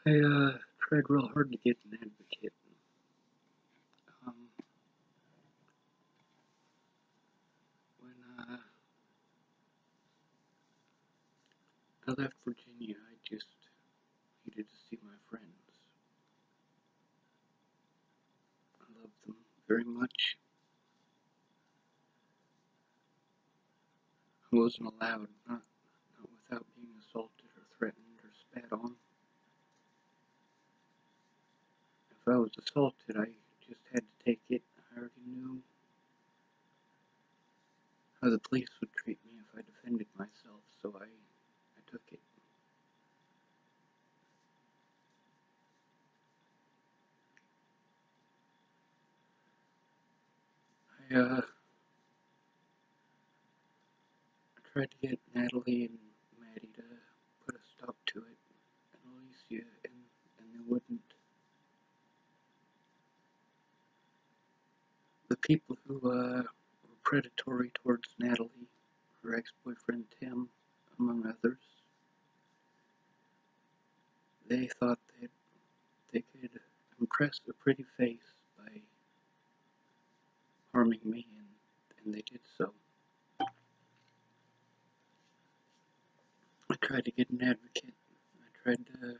I tried real hard to get an advocate. Um, when I left Virginia, I just needed to see my friends. I loved them very much. I wasn't allowed, not without being assaulted or threatened or spat on. If I was assaulted, I just had to take it. I already knew how the police would treat me if I defended myself, so I took it. I tried to get Natalie and Maddie to put a stop to it, and Alicia, and they wouldn't. The people who were predatory towards Natalie, her ex-boyfriend Tim, among others, they thought that they could impress a pretty face by harming me, and they did so. I tried to get an advocate. I tried to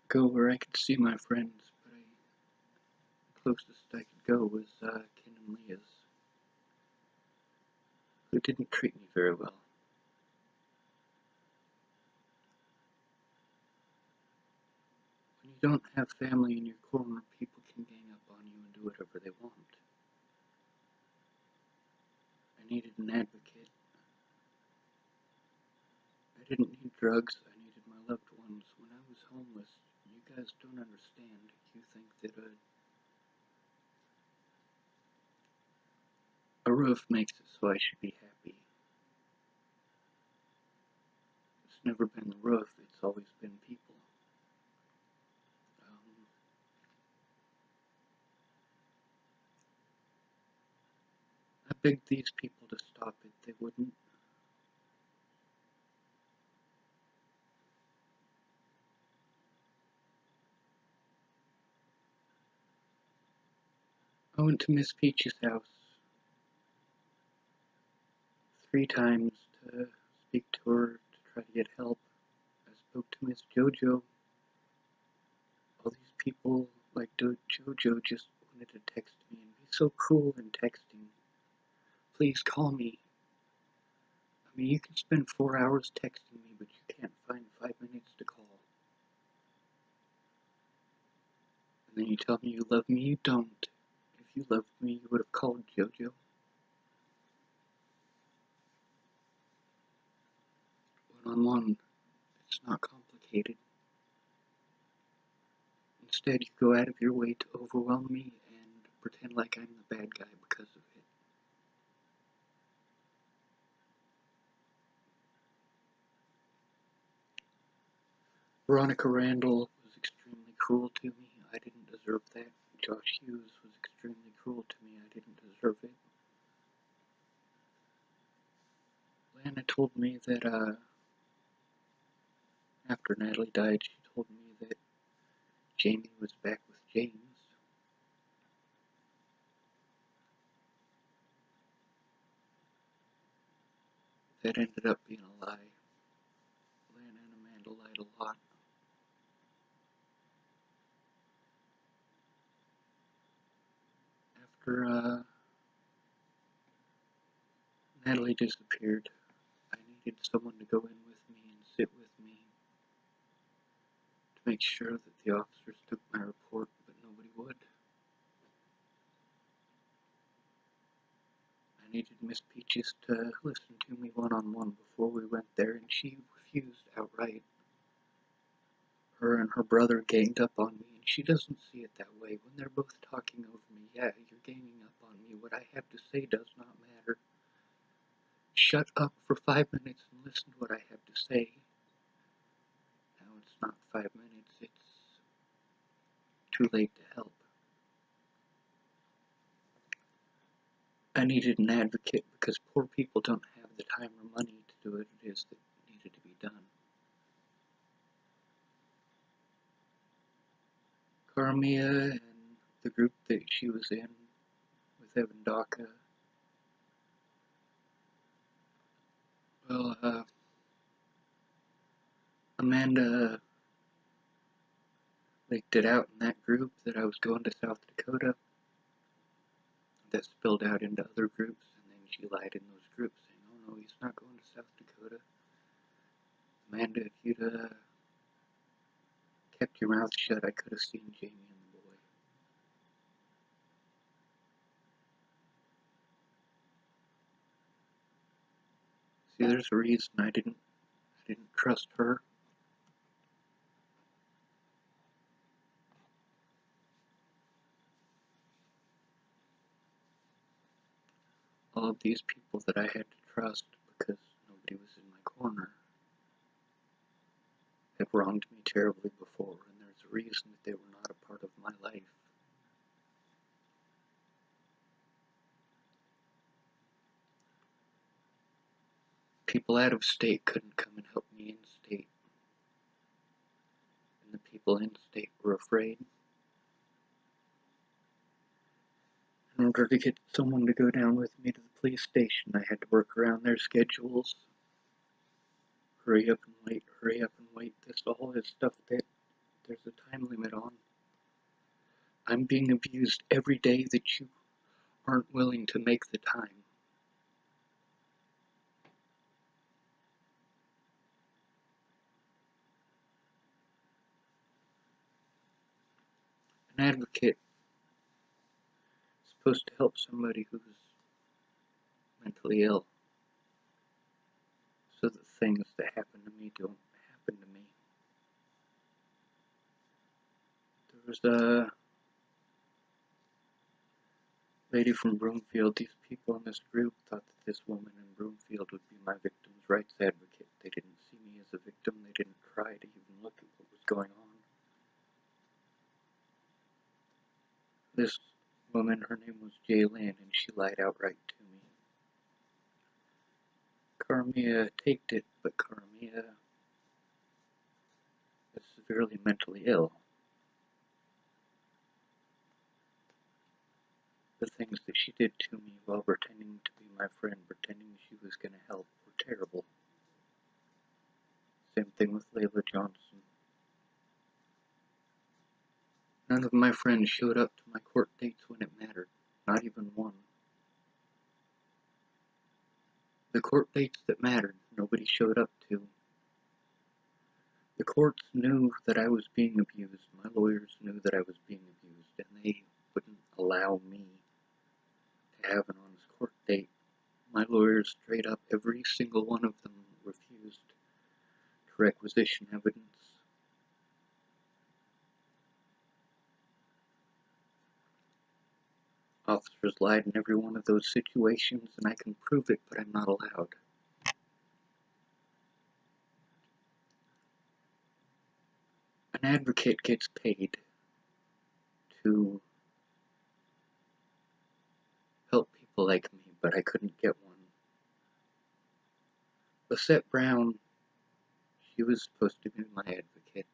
go where I could see my friends, but the closest I could go was Ken and Leah's, who didn't treat me very well. When you don't have family in your corner, people can gang up on you and do whatever they want. I needed an advocate. I didn't need drugs. I needed my loved ones. When I was homeless, you guys don't understand. You think that a roof makes it so I should be happy. It's never been the roof. It's always been people. I begged these people to stop it. They wouldn't. I went to Miss Peach's house 3 times to speak to her, to try to get help. I spoke to Miss JoJo. All these people like JoJo just wanted to text me and be so cruel in texting. Please call me. I mean, you can spend 4 hours texting me, but you can't find 5 minutes to call. And then you tell me you love me. You don't. If you loved me, you would have called JoJo. One-on-one. It's not complicated. Instead, you go out of your way to overwhelm me and pretend like I'm the bad guy because of it. Veronica Randall was extremely cruel to me. I didn't deserve that. Josh Hughes was extremely cruel to me. I didn't deserve it. Lana told me that after Natalie died, she told me that Jamie was back with James. That ended up being a lie. Lana and Amanda lied a lot. After Natalie disappeared, I needed someone to go in with me and sit with me to make sure that the officers took my report, but nobody would. I needed Miss Peaches to listen to me one-on-one before we went there, and she refused outright. Her and her brother ganged up on me, and she doesn't see it that way. When they're both talking over me, yeah, you're ganging up on me. What I have to say does not matter. Shut up for 5 minutes and listen to what I have to say. Now it's not 5 minutes, it's too late to help. I needed an advocate because poor people don't have the time or money to do what it is that needed to be done. Carmia and the group that she was in with Evan Daka. Well, Amanda leaked it out in that group that I was going to South Dakota. That spilled out into other groups, and then she lied in those groups saying, oh no, he's not going to South Dakota. Amanda, if you'd kept your mouth shut, I could have seen Jamie and the boy. See, there's a reason I didn't trust her. All of these people that I had to trust because nobody was in my corner have wronged me terribly before, and there's a reason that they were not a part of my life. People out of state couldn't come and help me in state, and the people in state were afraid. In order to get someone to go down with me to the police station, I had to work around their schedules. Hurry up and wait, hurry up and wait. This all is stuff that there's a time limit on. I'm being abused every day that you aren't willing to make the time. An advocate is supposed to help somebody who's mentally ill, so that things that happen to me don't happen to me. There was a lady from Broomfield. These people in this group thought that this woman in Broomfield would be my victim's rights advocate. They didn't see me as a victim. They didn't try to even look at what was going on. This woman, her name was Jaylyn, and she lied outright to me. Carmia taked it, but Carmia is severely mentally ill. The things that she did to me while pretending to be my friend, pretending she was going to help, were terrible. Same thing with Layla Johnson. None of my friends showed up to my court dates when it mattered, not even one. The court dates that mattered, nobody showed up to. The courts knew that I was being abused. My lawyers knew that I was being abused, and they wouldn't allow me to have an honest court date. My lawyers straight up, every single one of them, refused to requisition evidence. Officers lied in every one of those situations, and I can prove it, but I'm not allowed. An advocate gets paid to help people like me, but I couldn't get one. Lisette Brown, she was supposed to be my advocate.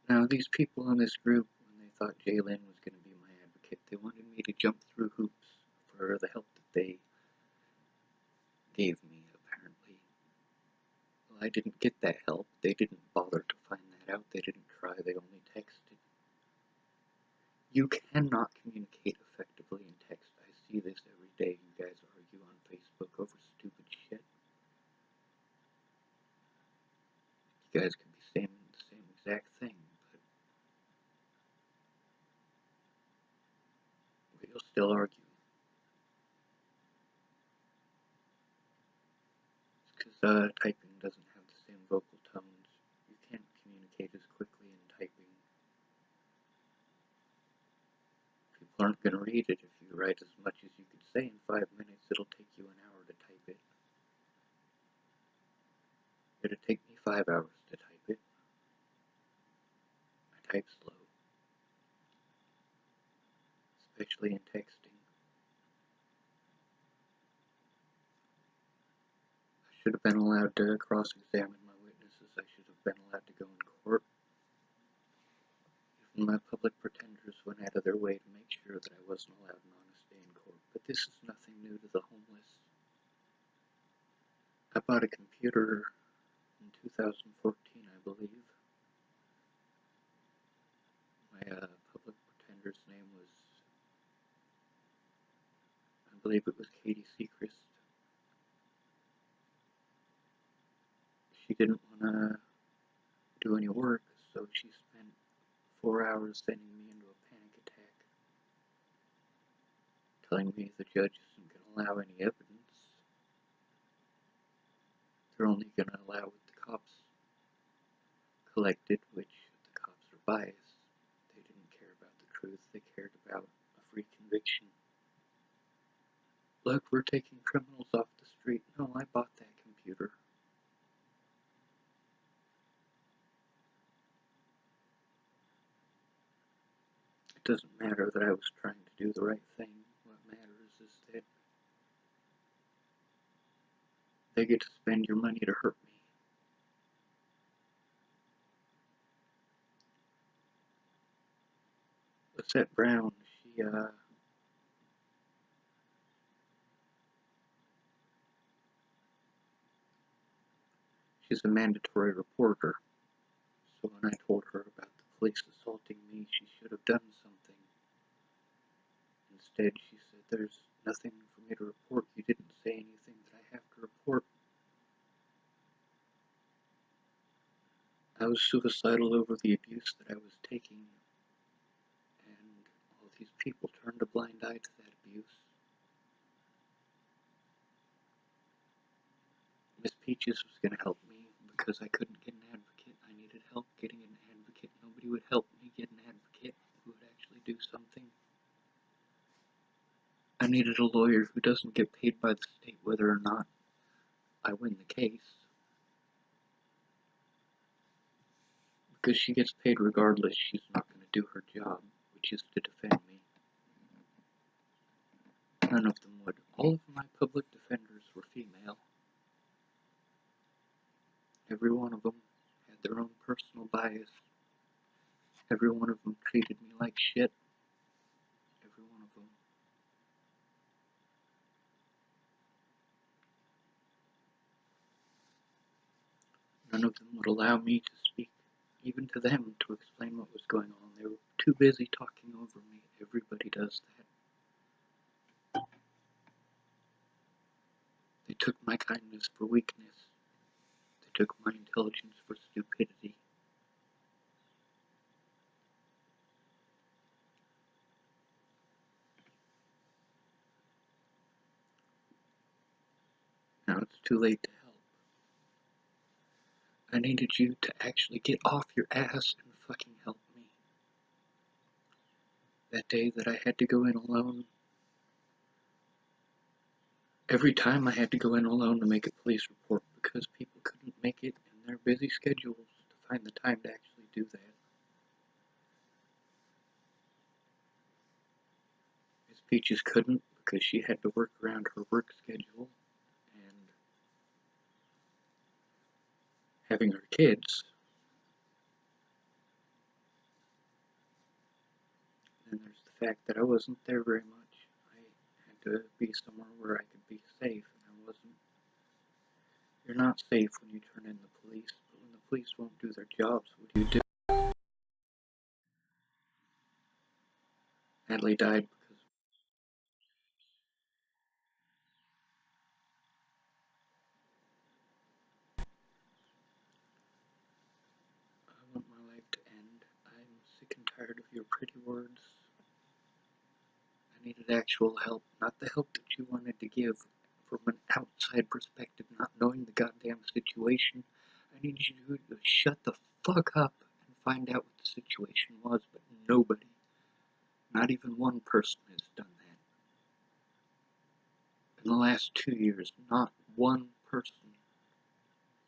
Now, these people in this group, when they thought Jaylyn was going to be my advocate, they wanted me to jump through hoops for the help that they gave me, apparently. Well, I didn't get that help. They didn't bother to find that out. They didn't try. They only texted. You cannot communicate effectively in text. I see this every day. You guys argue on Facebook over stupid shit. You guys could be saying the same exact thing, but you'll still argue. It's because typing doesn't have the same vocal tones. You can't communicate as quickly in typing. People aren't going to read it if you write as much as you could say in 5 minutes. It'll take you an hour to type it. It'll take me 5 hours to type it. I type slow, especially in texting. I should have been allowed to cross-examine my witnesses. I should have been allowed to go in court. If And my public pretenders went out of their way to make sure that I wasn't allowed an honest day in court. But this is nothing new to the homeless. I bought a computer in 2014, I believe. My public pretender's name was, I believe it was Katie Sechrist. She didn't want to do any work, so she spent 4 hours sending me into a panic attack, telling me the judge isn't going to allow any evidence. They're only going to allow what the cops collected, which the cops are biased. They didn't care about the truth, they cared about a free conviction. Look, we're taking criminals off the street. No, I bought that computer. It doesn't matter that I was trying to do the right thing. What matters is that they get to spend your money to hurt me. Lisette Brown, she's a mandatory reporter. So when I told her about the police assaulting me, she should have done something. Instead, she said, there's nothing for me to report. You didn't say anything that I have to report. I was suicidal over the abuse that I was taking, and all these people turned a blind eye to that abuse. Miss Peaches was going to help me because I couldn't get an advocate. I needed help getting an advocate. Nobody would help me get an advocate who would actually do something. I needed a lawyer who doesn't get paid by the state whether or not I win the case. Because she gets paid regardless, she's not going to do her job, which is to defend me. None of them would. All of my public defenders were female. Every one of them had their own personal bias. Every one of them treated me like shit. Every one of them. None of them would allow me to speak, even to them, to explain what was going on. They were too busy talking over me. Everybody does that. They took my kindness for weakness. They took my intelligence for stupidity. Now it's too late to help. I needed you to actually get off your ass and fucking help me. That day that I had to go in alone, every time I had to go in alone to make a police report because people couldn't make it in their busy schedules to find the time to actually do that. Miss Peaches couldn't because she had to work around her work schedule and having her kids. And there's the fact that I wasn't there very much. I had to be somewhere where I could be safe, and I wasn't. You're not safe when you turn in the police, but when the police won't do their jobs, what do you do? Natalie died because I want my life to end. I'm sick and tired of your pretty words. I needed actual help, not the help that you wanted to give from an outside perspective, not knowing the goddamn situation. I needed you to shut the fuck up and find out what the situation was, but nobody, not even one person, has done that. In the last 2 years, not one person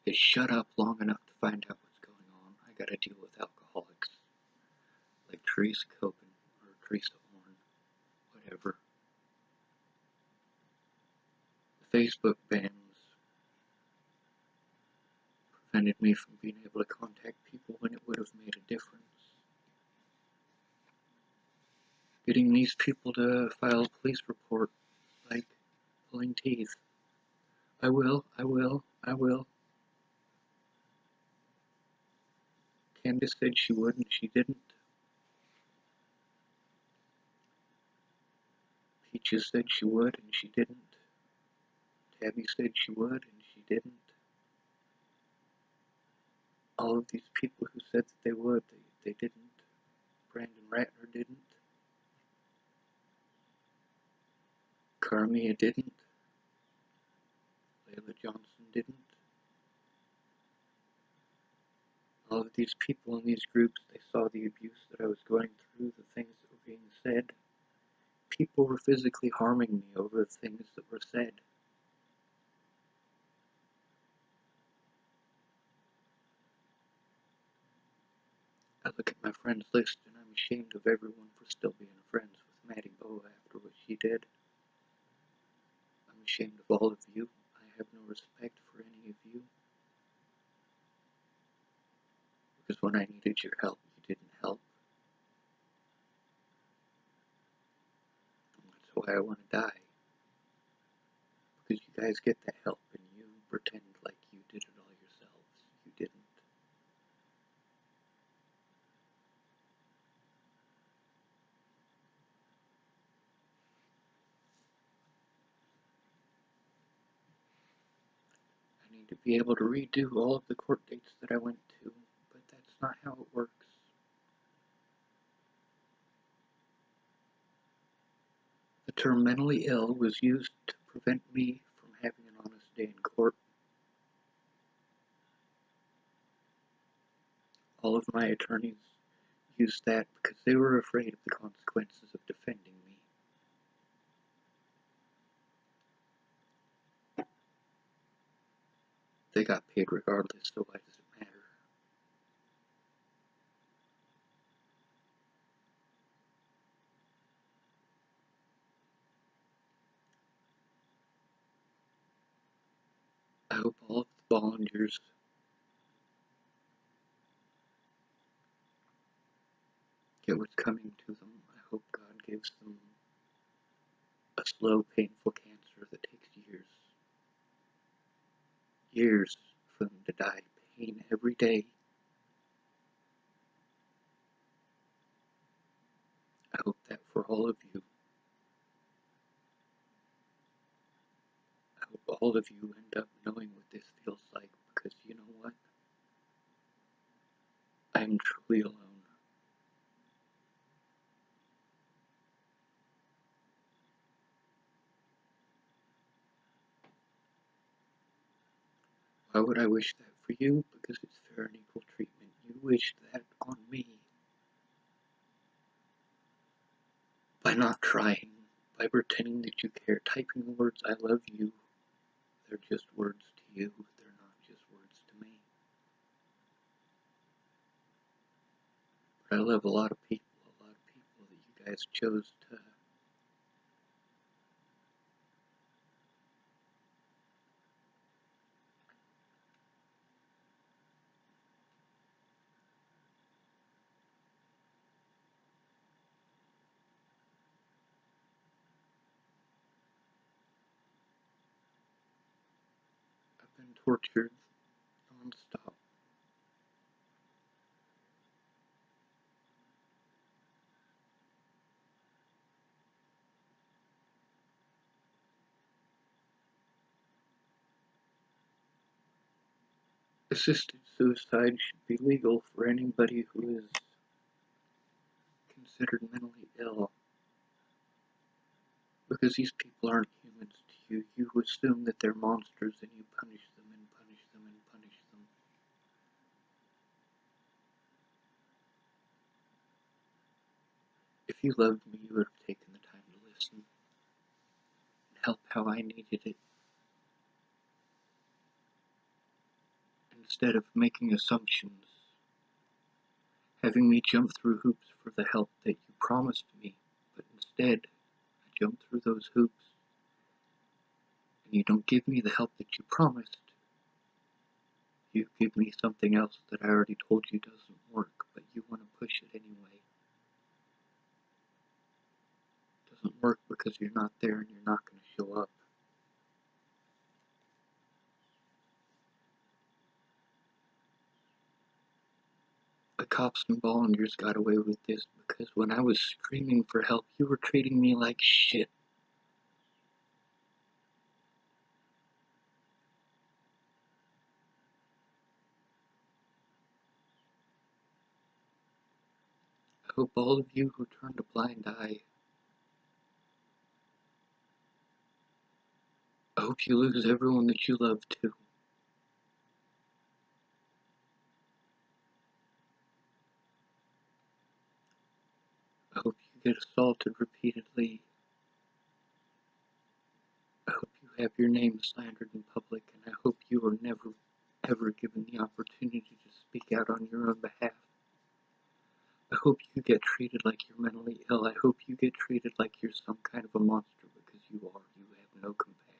has shut up long enough to find out what's going on. I gotta deal with alcoholics like Teresa Copen or Teresa Horn, whatever. The Facebook bans prevented me from being able to contact people when it would have made a difference. Getting these people to file a police report, like pulling teeth. I will, I will, I will. Candace said she would and she didn't. Peaches said she would and she didn't. Tabby said she would and she didn't. All of these people who said that they would, they didn't. Brandon Ratner didn't. Carmia didn't. Layla Johnson didn't. All of these people in these groups, they saw the abuse that I was going through, the things that were being said. People were physically harming me over the things that were said. I look at my friends list and I'm ashamed of everyone for still being friends with Maddie Boa after what she did. I'm ashamed of all of you. I have no respect for any of you. Because when I needed your help, you didn't help. And that's why I want to die. Because you guys get the help and you pretend like you did it all yourselves. You didn't. I need to be able to redo all of the court dates that I went to, but that's not how it works. The term mentally ill was used to prevent me from having an honest day in court. All of my attorneys used that because they were afraid of the consequences of defending me. They got paid regardless, so why does it matter? I hope all of the volunteers get what's coming to them. I hope God gives them a slow, painful cancer that takes years. Years for them to die. Pain every day. I hope that for all of you. I hope all of you end up knowing what this feels like, because you know what? I am truly alone. Why would I wish that for you? Because it's fair and equal treatment. You wish that on me. By not trying, by pretending that you care, typing the words I love you. They're just words to you, they're not just words to me. But I love a lot of people that you guys chose to I've been tortured non-stop. Assisted suicide should be legal for anybody who is considered mentally ill. Because these people aren't humans to you. You assume that they're monsters and you punish them and punish them and punish them. If you loved me, you would have taken the time to listen and help how I needed it. Instead of making assumptions, having me jump through hoops for the help that you promised me, but instead I jump through those hoops and you don't give me the help that you promised. You give me something else that I already told you doesn't work, but you want to push it anyway. doesn't work because you're not there and you're not going to show up. The cops and volunteers got away with this because when I was screaming for help, you were treating me like shit. I hope all of you who turned a blind eye, I hope you lose everyone that you love too. I hope you get assaulted repeatedly. I hope you have your name slandered in public, and I hope you are never, ever given the opportunity to speak out on your own behalf. I hope you get treated like you're mentally ill. I hope you get treated like you're some kind of a monster because you are. You have no compassion.